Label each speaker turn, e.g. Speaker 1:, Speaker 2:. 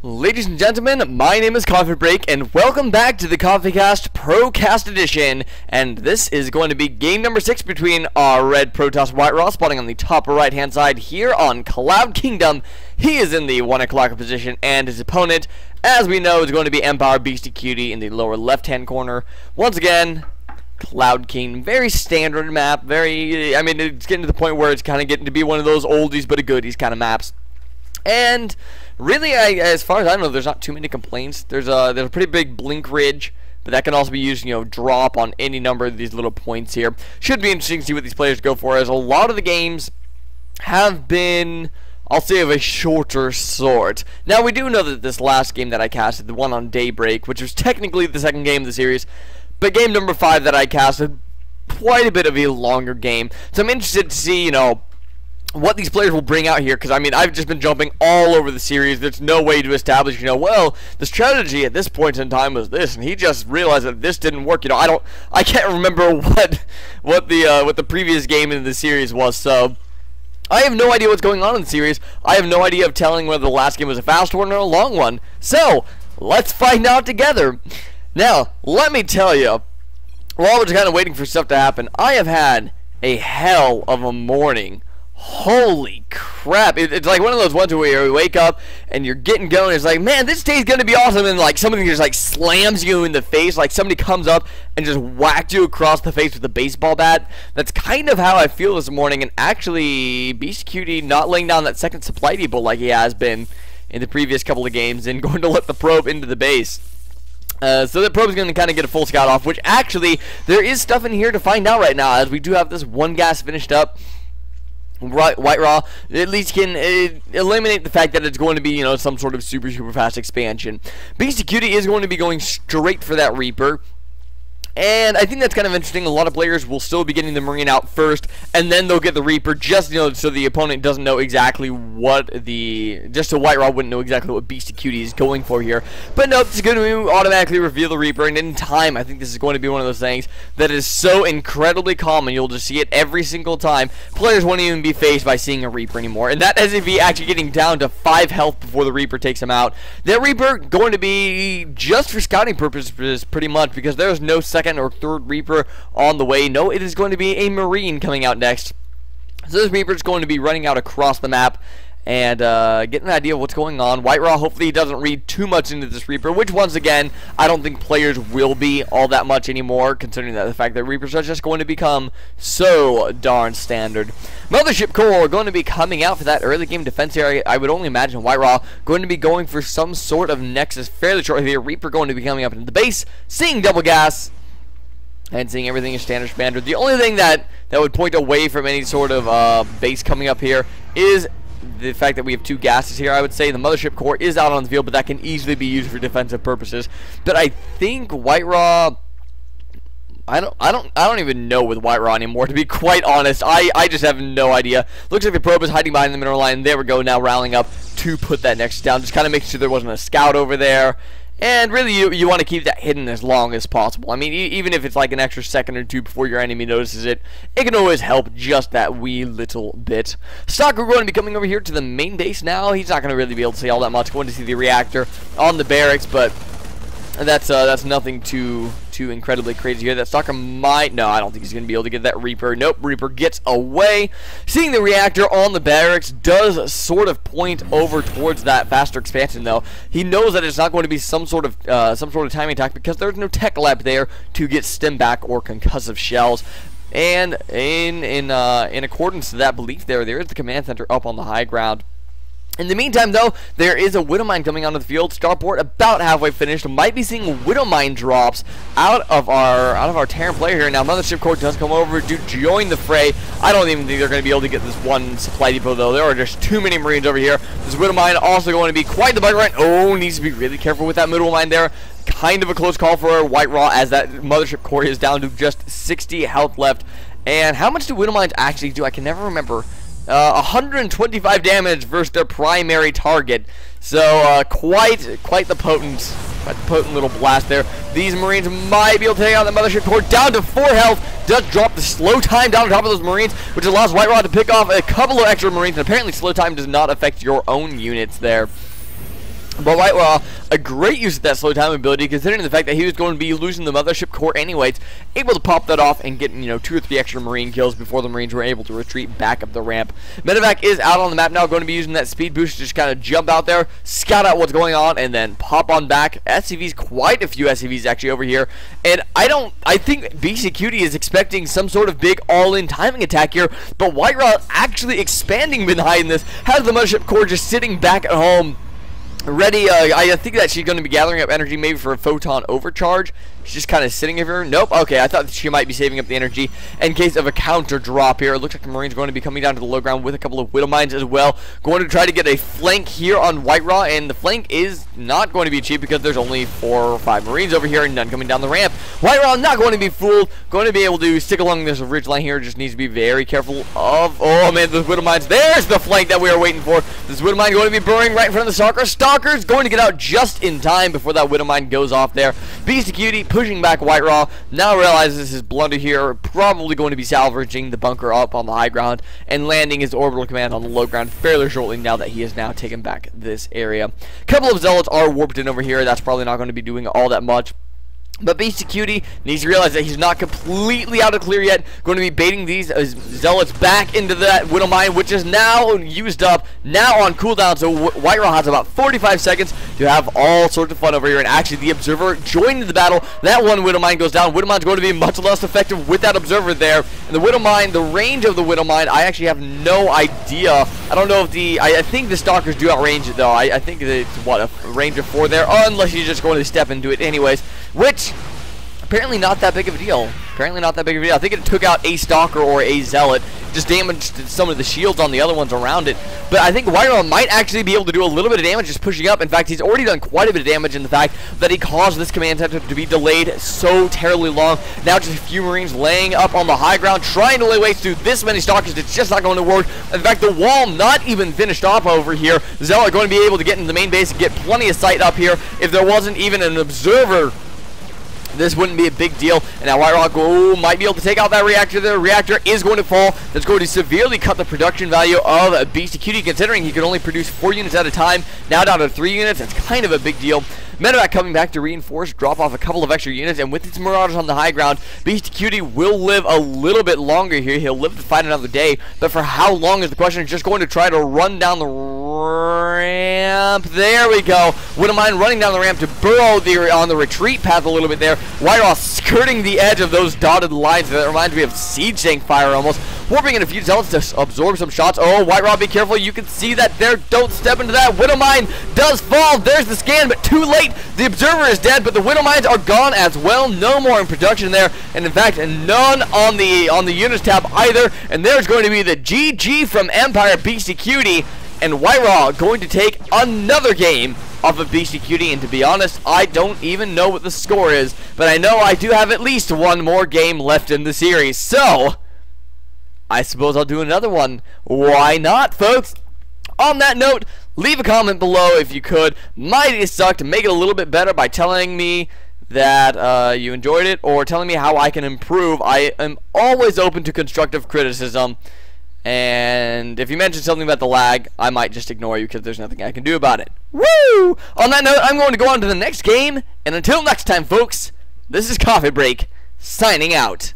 Speaker 1: Ladies and gentlemen, my name is Coffee Break, and welcome back to the CoffeeCast ProCast Edition. And this is going to be game number 6 between our red Protoss WhiteRa, spawning on the top right hand side here on Cloud Kingdom. He is in the 1 o'clock position, and his opponent, as we know, is going to be EmpireBeastyQT in the lower left hand corner. Once again, Cloud Kingdom, very standard map, I mean, it's getting to the point where it's kind of getting to be one of those oldies but a goodies kind of maps. And really, as far as I know, there's not too many complaints. There's a pretty big blink ridge, but that can also be used, drop on any number of these little points here. Should be interesting to see what these players go for, as a lot of the games have been, I'll say, of a shorter sort. Now, we do know that this last game that I casted, the one on Daybreak, which was technically the second game of the series, but game number 5 that I casted, quite a bit of a longer game. So I'm interested to see, what these players will bring out here, because I mean, I've just been jumping all over the series. There's no way to establish, well, the strategy at this point in time was this, and he just realized that this didn't work. I can't remember what the previous game in the series was. So I have no idea what's going on in the series. I have no idea of telling whether the last game was a fast one or a long one. So let's find out together. Now, let me tell you, while we're just kind of waiting for stuff to happen, I have had a hell of a morning. Holy crap, it's like one of those ones where you wake up and you're getting going, it's like, man, this day's gonna be awesome, and like somebody just like slams you in the face, like somebody comes up and just whacked you across the face with a baseball bat. That's kind of how I feel this morning. And actually, BeastyQT not laying down that second supply depot like he has been in the previous couple of games, and going to let the probe into the base. So the probe is going to kind of get a full scout off, which actually, there is stuff in here to find out right now, as we do have this one gas finished up. WhiteRa at least can eliminate the fact that it's going to be, some sort of super fast expansion. BeastyQT is going to be going straight for that Reaper. And I think that's kind of interesting. A lot of players will still be getting the Marine out first, and then they'll get the Reaper, just so the opponent doesn't know exactly just so WhiteRa wouldn't know exactly what BeastyQT is going for here. But nope, it's going to automatically reveal the Reaper, and in time, I think this is going to be one of those things that is so incredibly common. You'll just see it every single time. Players won't even be faced by seeing a Reaper anymore, and that as if he actually getting down to 5 health before the Reaper takes him out. That Reaper going to be just for scouting purposes, pretty much, because there's no second or third Reaper on the way. No, it is going to be a Marine coming out next. So this Reaper is going to be running out across the map and getting an idea of what's going on. WhiteRa, hopefully he doesn't read too much into this Reaper, which once again, I don't think players will be all that much anymore, considering that the fact that Reapers are just going to become so darn standard. Mothership Core going to be coming out for that early game defense area. I would only imagine WhiteRa going to be going for some sort of Nexus fairly shortly here. Reaper going to be coming up into the base, seeing double gas, and seeing everything is standard. The only thing that would point away from any sort of base coming up here is the fact that we have 2 gases here. I would say the Mothership Core is out on the field, but that can easily be used for defensive purposes. But I think WhiteRa, I don't even know with WhiteRa anymore, to be quite honest. I just have no idea. Looks like the probe is hiding behind the mineral line. There we go, now rallying up to put that Nexus down. Just kind of making sure there wasn't a scout over there. And really, you want to keep that hidden as long as possible. I mean, even if it's like an extra second or 2 before your enemy notices it, it can always help just that wee little bit. Stalker going to be coming over here to the main base now. He's not going to really be able to see all that much. Going to see the reactor on the barracks, but that's nothing too incredibly crazy here. That Stalker might, no, I don't think he's going to be able to get that Reaper. Nope, Reaper gets away. Seeing the reactor on the barracks does sort of point over towards that faster expansion, though. He knows that it's not going to be some sort of timing attack, because there's no tech lab there to get stim back or concussive shells. And in accordance to that belief, there is the command center up on the high ground. In the meantime, though, there is a Widow Mine coming onto the field. Starport about halfway finished. Might be seeing Widow Mine drops out of our Terran player here. Now, Mothership Core does come over to join the fray. I don't even think they're going to be able to get this one supply depot, though. There are just too many Marines over here. This Widow Mine also going to be quite the bug run. Oh, needs to be really careful with that Widow Mine there. Kind of a close call for WhiteRa, as that Mothership Core is down to just 60 health left. And how much do Widow Mines actually do? I can never remember. 125 damage versus their primary target. So quite the potent little blast there. These Marines might be able to take out the Mothership Core down to 4 health. Does drop the slow time down on top of those Marines, which allows WhiteRa to pick off a couple of extra Marines. And apparently slow time does not affect your own units there. But WhiteRa, a great use of that slow time ability, considering the fact that he was going to be losing the mothership core anyways, able to pop that off and get, 2 or 3 extra Marine kills before the Marines were able to retreat back up the ramp. Medevac is out on the map now, going to be using that speed boost to just kind of jump out there, scout out what's going on, and then pop on back. SCVs, quite a few SCVs actually over here, and I think BeastyQT is expecting some sort of big all-in timing attack here, but WhiteRa actually expanding behind this, has the mothership core just sitting back at home, ready. I think that she's going to be gathering up energy maybe for a photon overcharge. She's just kind of sitting here. Nope. Okay, I thought that she might be saving up the energy in case of a counter drop here. It looks like the Marines are going to be coming down to the low ground with a couple of Widow Mines as well. Going to try to get a flank here on WhiteRa, and the flank is not going to be achieved because there's only 4 or 5 Marines over here and none coming down the ramp. WhiteRa not going to be fooled. Going to be able to stick along this ridge line here. Just needs to be very careful of. Oh man, those Widow Mines. There's the flank that we were waiting for. This Widow Mine going to be burrowing right in front of the Stalker. Stalker's going to get out just in time before that Widow Mine goes off there. BeastyQT pushing back WhiteRa. Now realizes his blunder here, probably going to be salvaging the bunker up on the high ground and landing his orbital command on the low ground fairly shortly now that he has now taken back this area. A couple of Zealots are warped in over here. That's probably not going to be doing all that much. But BeastyQT needs to realize that he's not completely out of clear yet. Going to be baiting these Zealots back into that Widow Mine, which is now used up, now on cooldown. So WhiteRa has about 45 seconds to have all sorts of fun over here. And actually, the Observer joined the battle. That one Widow Mine goes down. Widow Mine's going to be much less effective with that Observer there. And the Widow Mine, the range of the Widow Mine, I actually have no idea. I don't know if I think the Stalkers do outrange it, though. I think it's, what, a range of 4 there, unless he's just going to step into it anyways, which apparently not that big of a deal. Apparently not that big of a deal. I think it took out a Stalker or a Zealot. Just damaged some of the shields on the other ones around it. But I think WhiteRa might actually be able to do a little bit of damage just pushing up. In fact, he's already done quite a bit of damage in the fact that he caused this command center to be delayed so terribly long. Now just a few Marines laying up on the high ground, trying to lay waste through this many Stalkers. It's just not going to work. In fact, the wall not even finished off over here. Zealot going to be able to get into the main base and get plenty of sight up here. If there wasn't even an Observer, this wouldn't be a big deal. And now WhiteRa might be able to take out that reactor. The reactor is going to fall. That's going to severely cut the production value of BeastyQT, considering he could only produce 4 units at a time. Now down to 3 units. That's kind of a big deal. Medevac coming back to reinforce, drop off a couple of extra units, and with its Marauders on the high ground, BeastyQT will live a little bit longer here. He'll live to fight another day, but for how long is the question. He's just going to try to run down the ramp. There we go. Wouldn't mind running down the ramp to burrow on the retreat path a little bit there. WhiteRa skirting the edge of those dotted lines. That reminds me of siege tank fire almost. Warping in a few Zealots to absorb some shots. Oh, WhiteRa, be careful. You can see that there. Don't step into that. Widow Mine does fall. There's the scan, but too late. The Observer is dead, but the Widow Mines are gone as well. No more in production there, and in fact, none on the units tab either. And there's going to be the GG from EmpireBeastyQT, and WhiteRa going to take another game off of BeastyQT. And to be honest, I don't even know what the score is, but I know I do have at least one more game left in the series. So I suppose I'll do another one. Why not, folks? On that note, leave a comment below if you could. Mighty sucked. Make it a little bit better by telling me that you enjoyed it, or telling me how I can improve. I am always open to constructive criticism. And if you mention something about the lag, I might just ignore you because there's nothing I can do about it. Woo! On that note, I'm going to go on to the next game. And until next time, folks, this is Coffee Break, signing out.